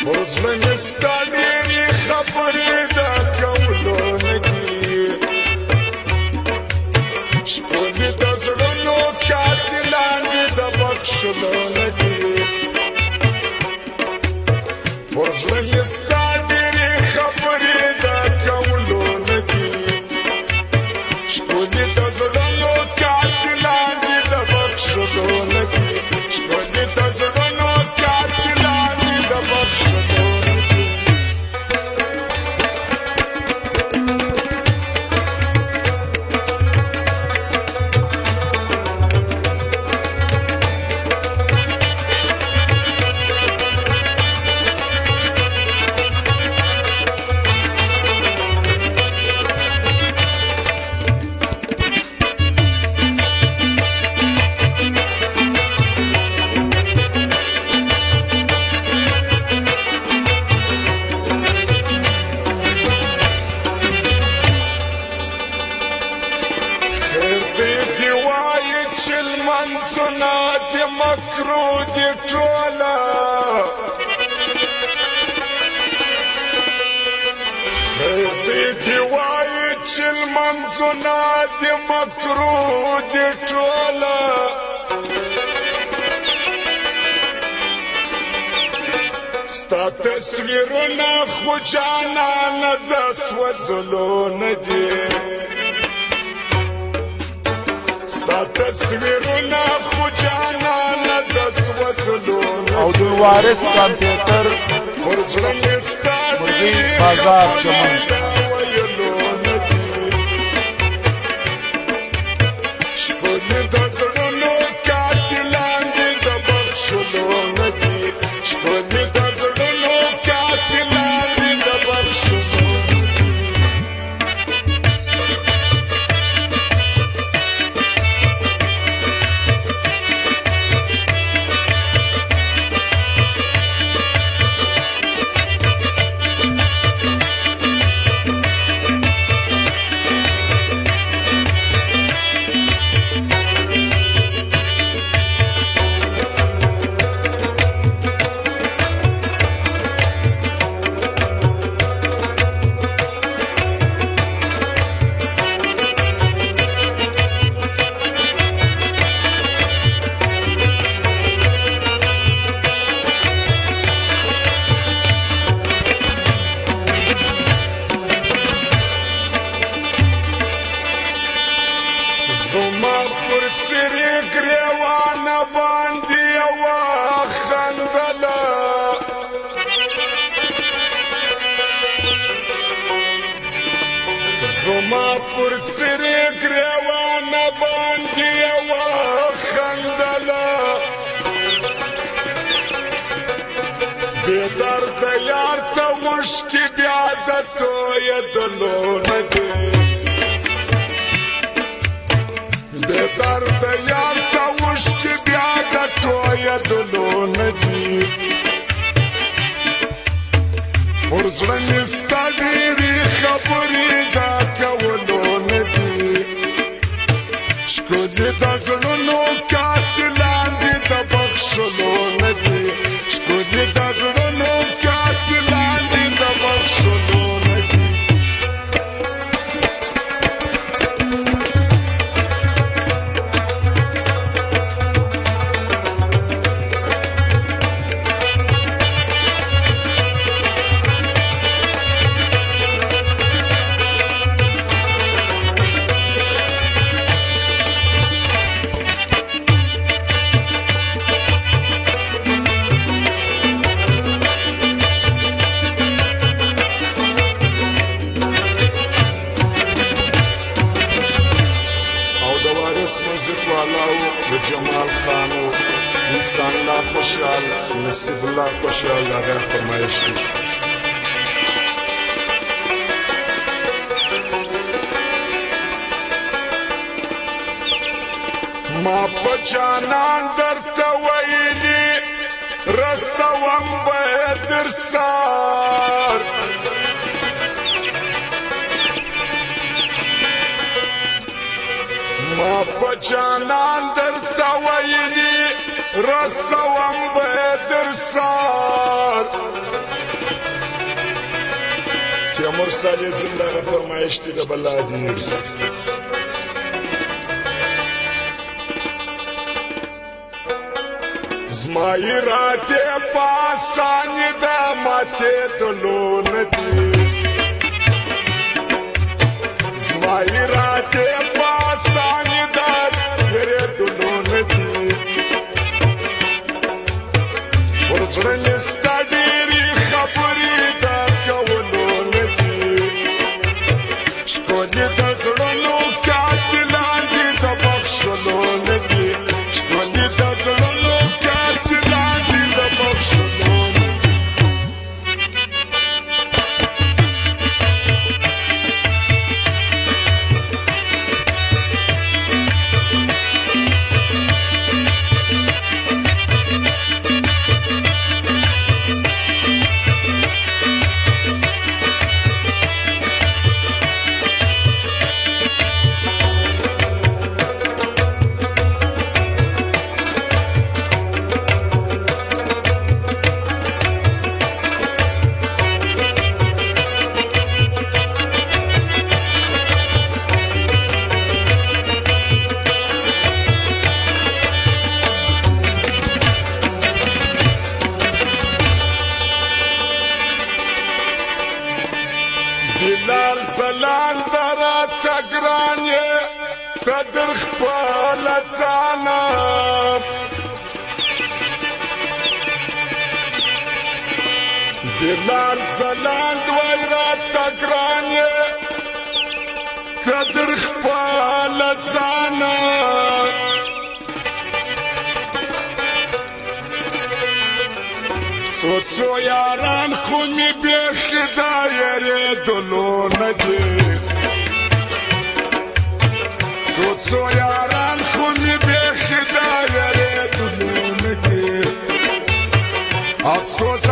وزړه ستا ډېرې خبرې د کولو نه دي ښکلي د زړونو قاتلان دي د بخښلو نه دي وزړه ستا ډېرې خبرې د کولو نه دي ښکلي د زړونو قاتلان دي د بخښلو نه دي ښکلي د زړونو قاتلان دي د بخښلو نه دي چې لمنځونه د مکرو دي ټوله خیر دی دې وایي چې لمنځونه د مکرو دي ټوله ستا تصویرونه خو جانانه د سوځلو نه دي ستا تصویرونه خو جانانه د سوځلو نه دي عبدالوارث کمپیوټر پر زړه مې ستا ډېرې بازار خبرې چمن د ویلو نه دي ښکلي د زړونو قاتلان دي د بخښلو نه دي ښکلي د زړونو قاتلان دي د بخښلو نه دي زما پر څېرې ګرېوانه باندې یوه خندله زما پر څېرې ګرېوانه باندې یوه خندله بې درده یار ته اوښکې بیا د تویېدلو نه دي بې درده یار ته اوښکې بیا د تویېدلو نه دي پر زړه مې ستا ډېرې خبرې د کولو نه دي ښکلي د زړونو قاتلان دي د بخښلو نه دي ښکلي د زړونو قاتلان دي د بخښلو نه دي موزیک والاو د جمال خانو انسان الله خوشحال نصیب الله خوشحال د هغه فرمایش دی ما په جانان درته ویلي رسوم به در سار ما په جانان درته ویلي رسوم به در سار صالح زندہ فرمائش تھی دا بلا دیرس زمائی راتے پاسانی دا ماتے دلو ندی زمائی راتے پاسانی دا گرے دلو ندی ورزرنستا دیری خبری دا کولو ندی شکولی دا زرنو کاتلان دی دا بخشلو ندی شکولی دا زرنو کاتلان دی دا بخشلو ندی بلال زلان درا تگرانی تدرخ پالتانا بلال زلان دویرا تگرانی تدرخ پالتانا سوچو یاران خومی بیخدا یری دلو ندی سوچو یاران خومی بیخدا یری دلو ندی افسوس